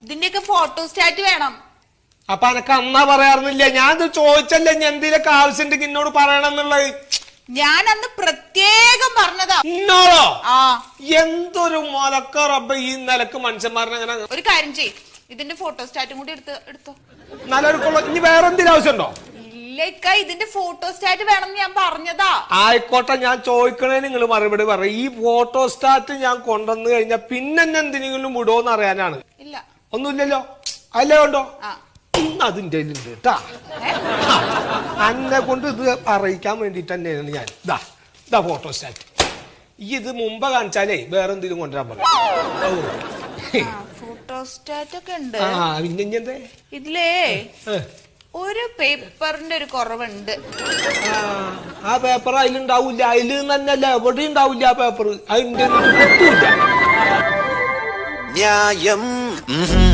ഇതിന്റെയൊക്കെ ഫോട്ടോസ്റ്റാറ്റ് വേണം. അപ്പൊ എനക്ക് അന്നാ പറയാറുന്നില്ല, ഞാൻ ചോദിച്ചല്ലേ ഞാൻ എന്തെങ്കിലുമൊക്കെ ആവശ്യമുണ്ടെങ്കിൽ എന്നോട് പറയണം എന്നുള്ളത്. ഞാൻ അന്ന് പ്രത്യേകം പറഞ്ഞതാ. ഇന്നോളോ? ആ, എന്തൊരു മലക്ക റബ്ബ ഈ നിലക്ക് മനുഷ്യന്മാരെ അങ്ങനെ. ഒരു കാര്യം ചെയ്, ഇതിന്റെ ഫോട്ടോസ്റ്റാറ്റും കൂടി എടുത്തോ. നല്ലൊരുക്കുള്ള ഇനി വേറെ എന്തെങ്കിലും ആവശ്യമുണ്ടോ? ഇല്ലേക്ക, ഇതിന്റെ ഫോട്ടോസ്റ്റാറ്റ് വേണം ഞാൻ പറഞ്ഞതാ. ആയിക്കോട്ടെ, ഞാൻ ചോദിക്കണേ നിങ്ങൾ മറുപടി പറയും. ഈ ഫോട്ടോസ്റ്റാറ്റ് ഞാൻ കൊണ്ടുവന്നു കഴിഞ്ഞാൽ പിന്നെ എന്തെങ്കിലും വിടുമോന്ന് അറിയാനാണ്. ഇല്ല, ഒന്നുമില്ലല്ലോ, അല്ലേ ഉണ്ടോ? അതിന്റെ ഉണ്ട് കേട്ടാ. അന്നെ കൊണ്ട് ഇത് അറിയിക്കാൻ വേണ്ടിട്ട് തന്നെയാണ് ഞാൻ ഇതാ ഫോട്ടോസ്റ്റാറ്റ്. ഈ ഇത് മുമ്പ് കാണിച്ചാലേ വേറെ എന്തെങ്കിലും കൊണ്ടുവരാൻ പറയും. ഫോട്ടോസ്റ്റാറ്റ് ഒക്കെ ഉണ്ട്. പിന്നെ എന്തേ ഇതിലേ ഒരു പേപ്പറിന്റെ ഒരു കുറവുണ്ട്. ആ പേപ്പർ അതിലുണ്ടാവില്ല, അതിൽ തന്നെയല്ല എവിടെ ഉണ്ടാവില്ല ആ പേപ്പർ. അതിന്റെ ന്യായം.